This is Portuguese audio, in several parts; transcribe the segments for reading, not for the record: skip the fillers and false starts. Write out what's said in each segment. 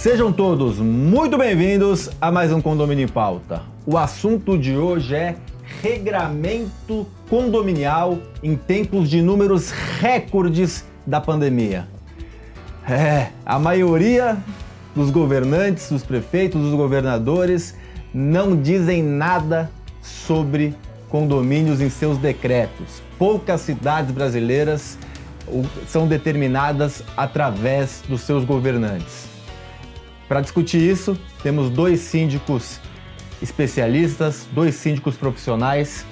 Sejam todos muito bem-vindos a mais um Condomínio em Pauta. O assunto de hoje é regramento condominial em tempos de números recordes da pandemia. A maioria dos governantes, dos prefeitos, dos governadores não dizem nada sobre condomínios em seus decretos. Poucas cidades brasileiras são determinadas através dos seus governantes. Para discutir isso, temos dois síndicos especialistas, dois síndicos profissionais.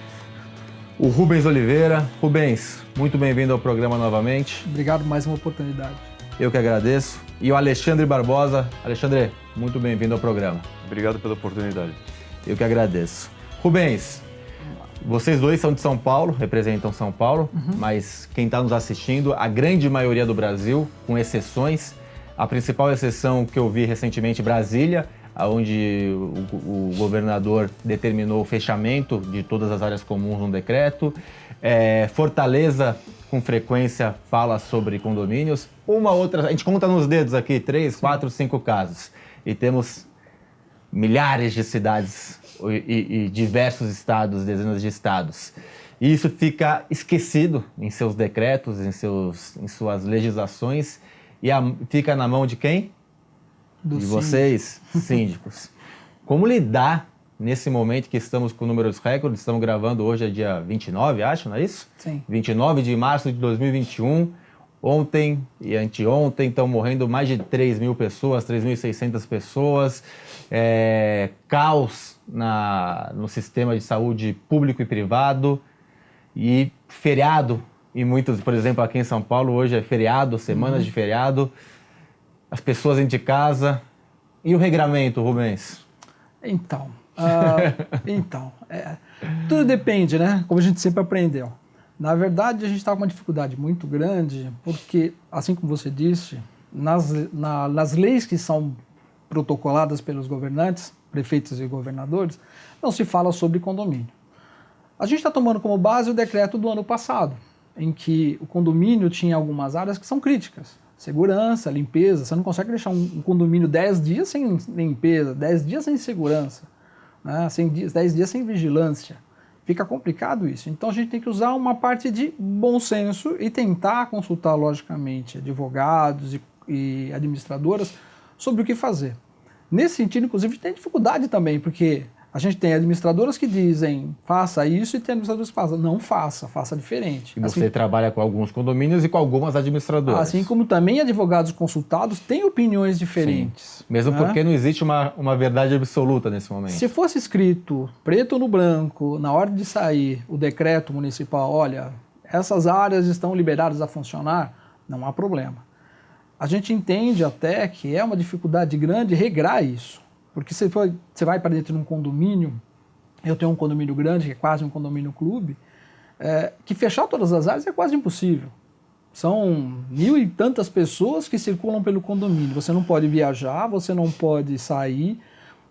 O Rubens Oliveira. Rubens, muito bem-vindo ao programa novamente. Obrigado por mais uma oportunidade. Eu que agradeço. E o Alexandre Barbosa. Alexandre, muito bem-vindo ao programa. Obrigado pela oportunidade. Eu que agradeço. Rubens, vocês dois são de São Paulo, representam São Paulo, mas quem está nos assistindo, a grande maioria do Brasil, com exceções. A principal exceção que eu vi recentemente, Brasília, onde o governador determinou o fechamento de todas as áreas comuns num decreto. Fortaleza, com frequência, fala sobre condomínios. Uma outra, a gente conta nos dedos aqui, 3, 4, 5 casos. E temos milhares de cidades e diversos estados, dezenas de estados. E isso fica esquecido em seus decretos, em suas legislações. E fica na mão de quem? De vocês, síndicos. Como lidar nesse momento que estamos com números recordes? Estamos gravando hoje, é dia 29, acho, não é isso? Sim. 29 de março de 2021. Ontem e anteontem estão morrendo mais de 3 mil pessoas, 3.600 pessoas. Caos no sistema de saúde público e privado. E feriado. E muitos, por exemplo, aqui em São Paulo, hoje é feriado, semanas de feriado, as pessoas dentro de casa. E o regramento, Rubens? Tudo depende, né? Como a gente sempre aprendeu. Na verdade, a gente está com uma dificuldade muito grande, porque, assim como você disse, nas leis que são protocoladas pelos governantes, prefeitos e governadores, não se fala sobre condomínio. A gente está tomando como base o decreto do ano passado, em que o condomínio tinha algumas áreas que são críticas. Segurança, limpeza. Você não consegue deixar um condomínio 10 dias sem limpeza, 10 dias sem segurança, né? 10 dias sem vigilância. Fica complicado isso. Então a gente tem que usar uma parte de bom senso e tentar consultar, logicamente, advogados e administradoras sobre o que fazer. Nesse sentido, inclusive, tem dificuldade também, porque a gente tem administradoras que dizem, faça isso, e tem administradoras que fazem, não faça, faça diferente. E você trabalha com alguns condomínios e com algumas administradoras. Assim como também advogados consultados têm opiniões diferentes. Sim. Mesmo porque não existe uma verdade absoluta nesse momento. Se fosse escrito preto no branco, na hora de sair o decreto municipal, olha, essas áreas estão liberadas a funcionar, não há problema. A gente entende até que é uma dificuldade grande regrar isso. Porque você vai para dentro de um condomínio, eu tenho um condomínio grande, que é quase um condomínio clube, que fechar todas as áreas é quase impossível. São 1.000 e tantas pessoas que circulam pelo condomínio. Você não pode viajar, você não pode sair.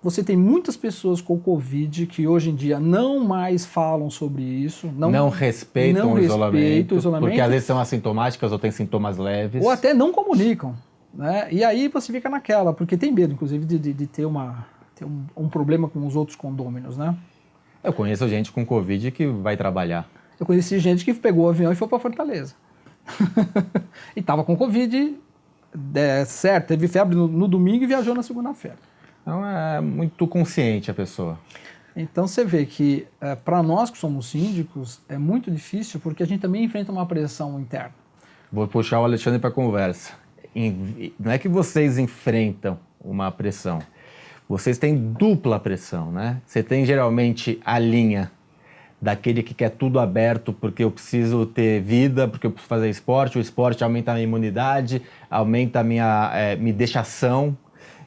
Você tem muitas pessoas com Covid que hoje em dia não mais falam sobre isso. Não respeitam o isolamento. Porque às vezes são assintomáticas ou têm sintomas leves. Ou até não comunicam. Né? E aí você fica naquela, porque tem medo, inclusive, de ter um problema com os outros condôminos, né? Eu conheço gente com Covid que vai trabalhar. Eu conheci gente que pegou o avião e foi para Fortaleza. E estava com Covid, certo, teve febre no domingo e viajou na segunda-feira. Então é muito consciente a pessoa. Então você vê que para nós que somos síndicos é muito difícil, porque a gente também enfrenta uma pressão interna. Vou puxar o Alexandre para a conversa. Não é que vocês enfrentam uma pressão, vocês têm dupla pressão, né? Você tem geralmente a linha daquele que quer tudo aberto porque eu preciso ter vida, porque eu preciso fazer esporte, o esporte aumenta a minha imunidade, aumenta me deixa são,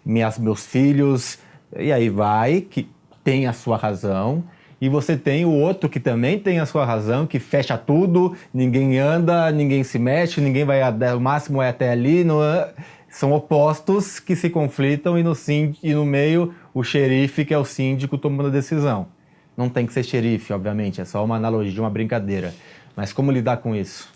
meus filhos, e aí vai, que tem a sua razão. E você tem o outro que também tem a sua razão, que fecha tudo, ninguém anda, ninguém se mexe, ninguém vai, o máximo é até ali. São opostos que se conflitam e no meio o xerife, que é o síndico, tomando a decisão. Não tem que ser xerife, obviamente, é só uma analogia, uma brincadeira. Mas como lidar com isso?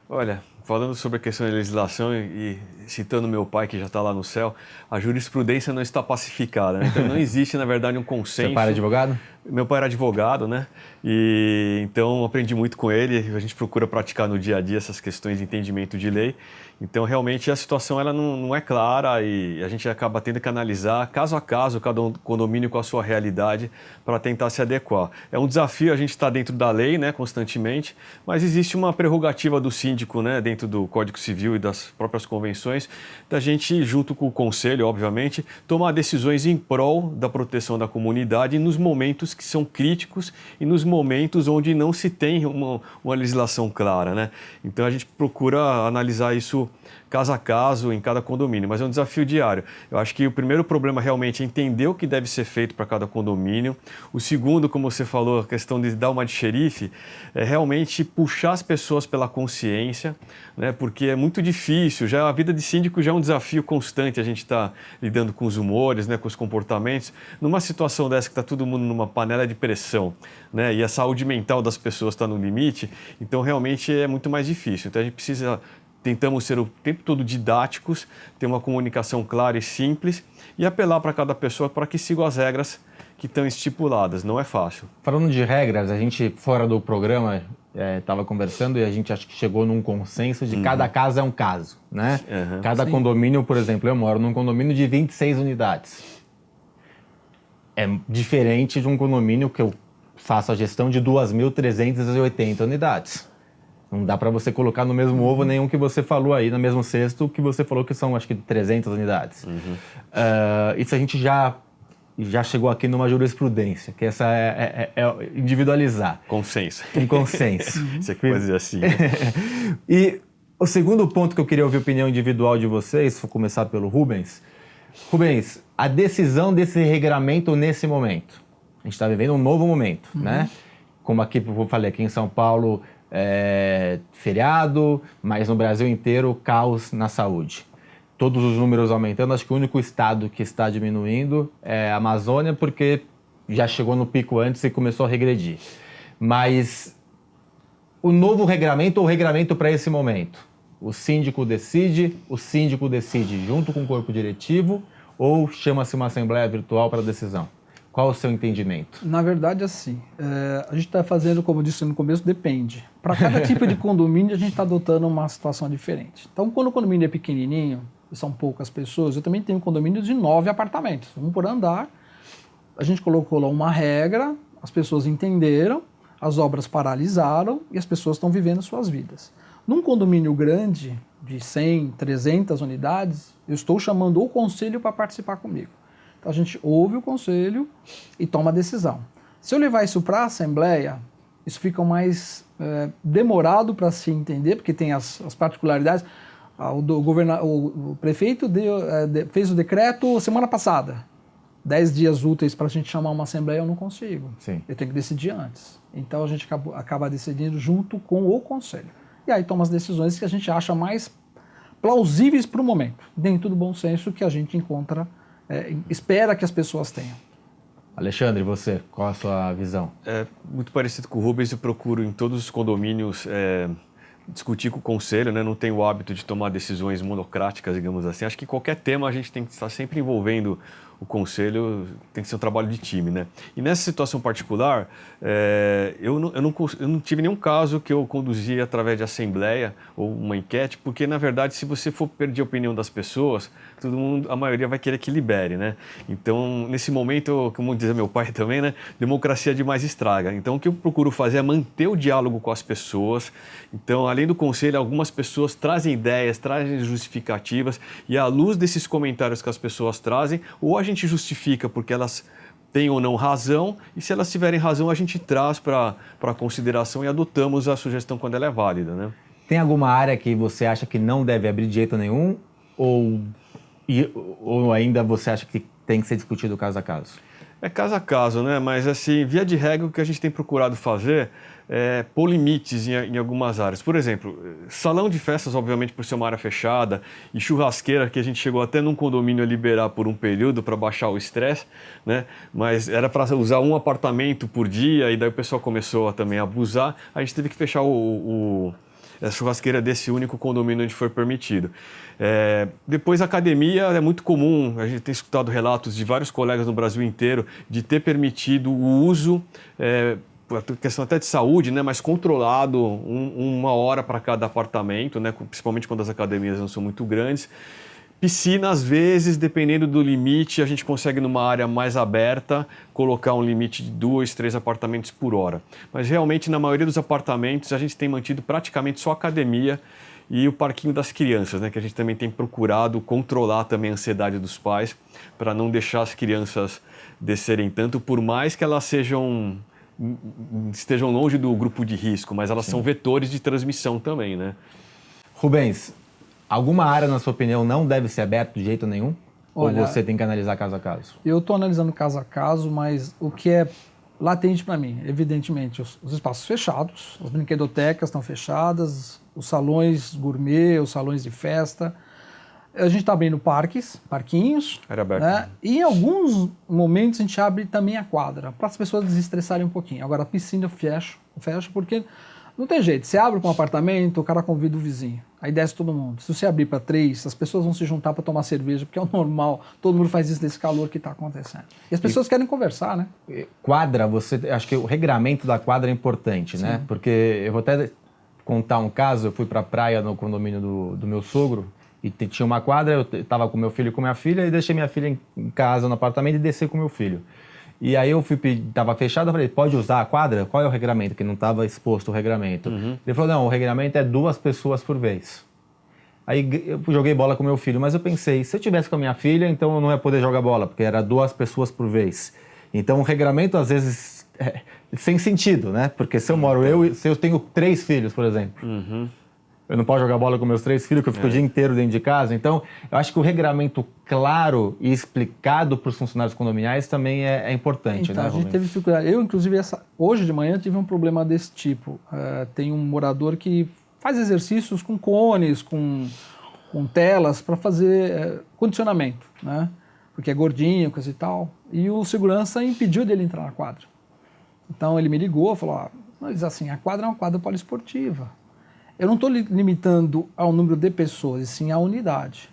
Olha, falando sobre a questão da legislação e citando meu pai, que já está lá no céu, a jurisprudência não está pacificada, né? Então não existe, na verdade, um consenso. Seu pai era advogado? Meu pai era advogado, né? E então aprendi muito com ele. A gente procura praticar no dia a dia essas questões de entendimento de lei. Então realmente a situação ela não é clara e a gente acaba tendo que analisar caso a caso, cada condomínio com a sua realidade para tentar se adequar. É um desafio a gente estar dentro da lei, né, constantemente, mas existe uma prerrogativa do síndico, né, dentro do Código Civil e das próprias convenções, da gente, junto com o conselho, obviamente, tomar decisões em prol da proteção da comunidade nos momentos que são críticos e nos momentos onde não se tem uma legislação clara, né? Então a gente procura analisar isso caso a caso em cada condomínio, mas é um desafio diário. Eu acho que o primeiro problema realmente é entender o que deve ser feito para cada condomínio. O segundo, como você falou, a questão de dar uma de xerife, é realmente puxar as pessoas pela consciência, né? Porque é muito difícil, já a vida de síndico já é um desafio constante, a gente está lidando com os humores, né, com os comportamentos. Numa situação dessa que está todo mundo numa panela de pressão, né, e a saúde mental das pessoas está no limite, então realmente é muito mais difícil. Então a gente precisa tentamos ser o tempo todo didáticos, ter uma comunicação clara e simples e apelar para cada pessoa para que siga as regras que estão estipuladas. Não é fácil. Falando de regras, a gente, fora do programa, estava conversando e a gente acho que chegou num consenso de cada caso é um caso, né? Cada condomínio, por exemplo, eu moro num condomínio de 26 unidades. É diferente de um condomínio que eu faço a gestão de 2.380 unidades. Não dá para você colocar no mesmo ovo nenhum que você falou aí, no mesmo cesto, que você falou que são, acho que, 300 unidades. Isso a gente já chegou aqui numa jurisprudência, que essa é individualizar. Consenso. Um consenso. Você pode dizer assim. Né? E o segundo ponto que eu queria ouvir a opinião individual de vocês, vou começar pelo Rubens. Rubens, a decisão desse regramento nesse momento. A gente está vivendo um novo momento, né? Como aqui, eu falei, aqui em São Paulo... feriado, mas no Brasil inteiro, caos na saúde. Todos os números aumentando, acho que o único estado que está diminuindo é a Amazônia, porque já chegou no pico antes e começou a regredir. Mas o novo regramento ou o regramento para esse momento? O síndico decide junto com o corpo diretivo ou chama-se uma assembleia virtual para decisão? Qual o seu entendimento? Na verdade, assim, a gente está fazendo, como eu disse no começo, depende. Para cada tipo de condomínio, a gente está adotando uma situação diferente. Então, quando o condomínio é pequenininho, são poucas pessoas, eu também tenho condomínios de 9 apartamentos, um por andar. A gente colocou lá uma regra, as pessoas entenderam, as obras paralisaram e as pessoas estão vivendo suas vidas. Num condomínio grande, de 100, 300 unidades, eu estou chamando o conselho para participar comigo. Então a gente ouve o conselho e toma a decisão. Se eu levar isso para a Assembleia, isso fica mais demorado para se entender, porque tem as particularidades. O prefeito fez o decreto semana passada. 10 dias úteis para a gente chamar uma Assembleia, eu não consigo. Sim. Eu tenho que decidir antes. Então a gente acaba decidindo junto com o conselho. E aí toma as decisões que a gente acha mais plausíveis para o momento, dentro do bom senso que a gente encontra, espera que as pessoas tenham. Alexandre, você, qual a sua visão? É muito parecido com o Rubens, eu procuro em todos os condomínios discutir com o conselho, né? Não tenho o hábito de tomar decisões monocráticas, digamos assim. Acho que qualquer tema a gente tem que estar sempre envolvendo o conselho, tem que ser um trabalho de time, né? E nessa situação particular, eu não tive nenhum caso que eu conduzi através de assembleia ou uma enquete, porque, na verdade, se você for perder a opinião das pessoas, todo mundo, a maioria vai querer que libere, né? Então, nesse momento, como dizia meu pai também, né? Democracia demais estraga. Então, o que eu procuro fazer é manter o diálogo com as pessoas. Então, além do conselho, algumas pessoas trazem ideias, trazem justificativas, e à luz desses comentários que as pessoas trazem, ou a gente justifica porque elas têm ou não razão, e se elas tiverem razão, a gente traz para consideração e adotamos a sugestão quando ela é válida, né? Tem alguma área que você acha que não deve abrir de jeito nenhum, ou ainda você acha que tem que ser discutido caso a caso? É caso a caso, né? Mas, assim, via de regra, o que a gente tem procurado fazer é pôr limites em algumas áreas. Por exemplo, salão de festas, obviamente, por ser uma área fechada, e churrasqueira, que a gente chegou até num condomínio a liberar por um período para baixar o estresse, né? Mas era para usar um apartamento por dia, e daí o pessoal começou a também abusar. A gente teve que fechar a churrasqueira desse único condomínio onde foi permitido. Depois, a academia é muito comum, a gente tem escutado relatos de vários colegas no Brasil inteiro de ter permitido o uso, questão até de saúde, né, mas controlado, uma hora para cada apartamento, né, principalmente quando as academias não são muito grandes. Piscina, às vezes, dependendo do limite, a gente consegue, numa área mais aberta, colocar um limite de 2, 3 apartamentos por hora. Mas, realmente, na maioria dos apartamentos, a gente tem mantido praticamente só academia e o parquinho das crianças, né, que a gente também tem procurado controlar também a ansiedade dos pais, para não deixar as crianças descerem tanto, por mais que elas estejam longe do grupo de risco, mas elas são vetores de transmissão também, né? Rubens, alguma área, na sua opinião, não deve ser aberta de jeito nenhum? Olha, ou você tem que analisar caso a caso? Eu estou analisando caso a caso, mas o que é latente para mim, evidentemente, os espaços fechados, as brinquedotecas estão fechadas, os salões gourmet, os salões de festa. A gente está abrindo parquinhos, Era aberto. né? E em alguns momentos a gente abre também a quadra, para as pessoas desestressarem um pouquinho. Agora a piscina eu fecho porque não tem jeito. Você abre para um apartamento, o cara convida o vizinho, aí desce todo mundo. Se você abrir para 3, as pessoas vão se juntar para tomar cerveja, porque é o normal, todo mundo faz isso nesse calor que está acontecendo. E as pessoas querem conversar, né? Quadra, acho que o regramento da quadra é importante, né? Porque eu vou até contar um caso, eu fui para a praia no condomínio do meu sogro, e tinha uma quadra, eu estava com meu filho e com minha filha, e deixei minha filha em casa, no apartamento, e desci com meu filho. E aí eu estava fechado, eu falei, pode usar a quadra? Qual é o regramento? Que não estava exposto o regramento. Ele falou, não, o regramento é 2 pessoas por vez. Aí eu joguei bola com meu filho, mas eu pensei, se eu tivesse com a minha filha, então eu não ia poder jogar bola, porque era 2 pessoas por vez. Então o regramento, às vezes, é sem sentido, né? Porque se eu tenho 3 filhos, por exemplo, eu não posso jogar bola com meus 3 filhos, que eu fico o dia inteiro dentro de casa. Então, eu acho que o regramento claro e explicado para os funcionários condominiais também é importante, então, né, a gente Rubens? teve dificuldade. Eu, inclusive, hoje de manhã tive um problema desse tipo. Tem um morador que faz exercícios com cones, com telas, para fazer condicionamento, né? Porque é gordinho, coisa e tal. E o segurança impediu dele entrar na quadra. Então, ele me ligou e falou, mas assim, a quadra é uma quadra poliesportiva. Eu não estou limitando ao número de pessoas, e sim à unidade.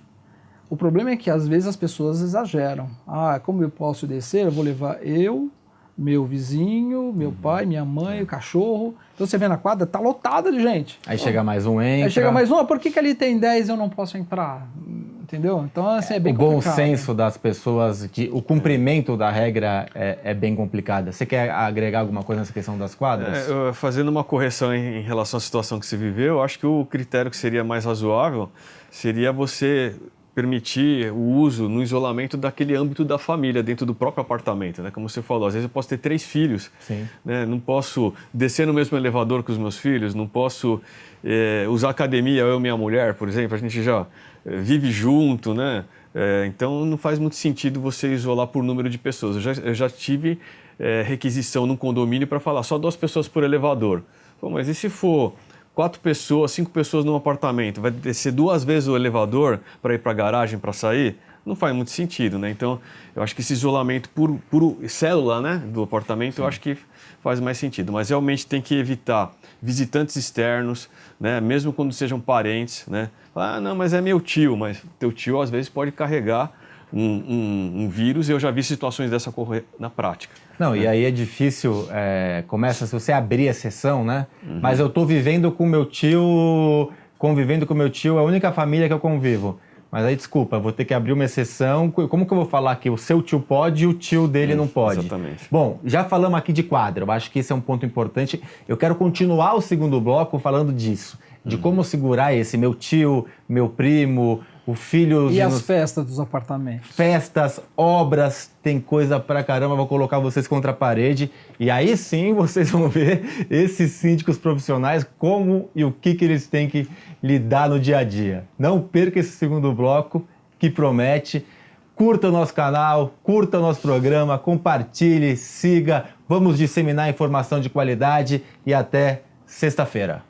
O problema é que, às vezes, as pessoas exageram. Como eu posso descer? Eu vou levar meu vizinho, meu pai, minha mãe, o cachorro. Então, você vê na quadra, está lotada de gente. Aí chega mais um, entra. Aí chega mais um, por que ali tem 10 e eu não posso entrar? Entendeu? Então, assim, é bem complicado. O bom senso das pessoas, o cumprimento da regra é bem complicado. Você quer agregar alguma coisa nessa questão das quadras? Fazendo uma correção em relação à situação que se viveu, eu acho que o critério que seria mais razoável seria você permitir o uso no isolamento daquele âmbito da família, dentro do próprio apartamento, né? Como você falou, às vezes eu posso ter 3 filhos, né? Não posso descer no mesmo elevador que os meus filhos, não posso usar academia, eu e minha mulher, por exemplo, a gente já vive junto, né? Então não faz muito sentido você isolar por número de pessoas. Eu já tive requisição num condomínio para falar só 2 pessoas por elevador. Pô, mas e se for 4 pessoas, 5 pessoas num apartamento, vai descer 2 vezes o elevador para ir para a garagem, para sair? Não faz muito sentido, né? Então, eu acho que esse isolamento por célula, né, do apartamento, eu acho que faz mais sentido. Mas realmente tem que evitar visitantes externos, né, mesmo quando sejam parentes, né? Não, mas é meu tio, mas teu tio às vezes pode carregar um vírus, e eu já vi situações dessa ocorrer na prática. Não, e aí é difícil, começa se você abrir a sessão, né? Mas eu estou vivendo com meu tio, convivendo com meu tio, é a única família que eu convivo. Mas aí, desculpa, vou ter que abrir uma exceção. Como que eu vou falar que o seu tio pode e o tio dele não pode? Exatamente. Bom, já falamos aqui de quadra, eu acho que esse é um ponto importante. Eu quero continuar o segundo bloco falando disso, de como segurar esse meu tio, meu primo, o filho... E as festas dos apartamentos? Festas, obras, tem coisa pra caramba, vou colocar vocês contra a parede. E aí sim vocês vão ver esses síndicos profissionais, como e o que eles têm que lidar no dia a dia. Não perca esse segundo bloco, que promete. Curta o nosso canal, curta o nosso programa, compartilhe, siga. Vamos disseminar informação de qualidade e até sexta-feira.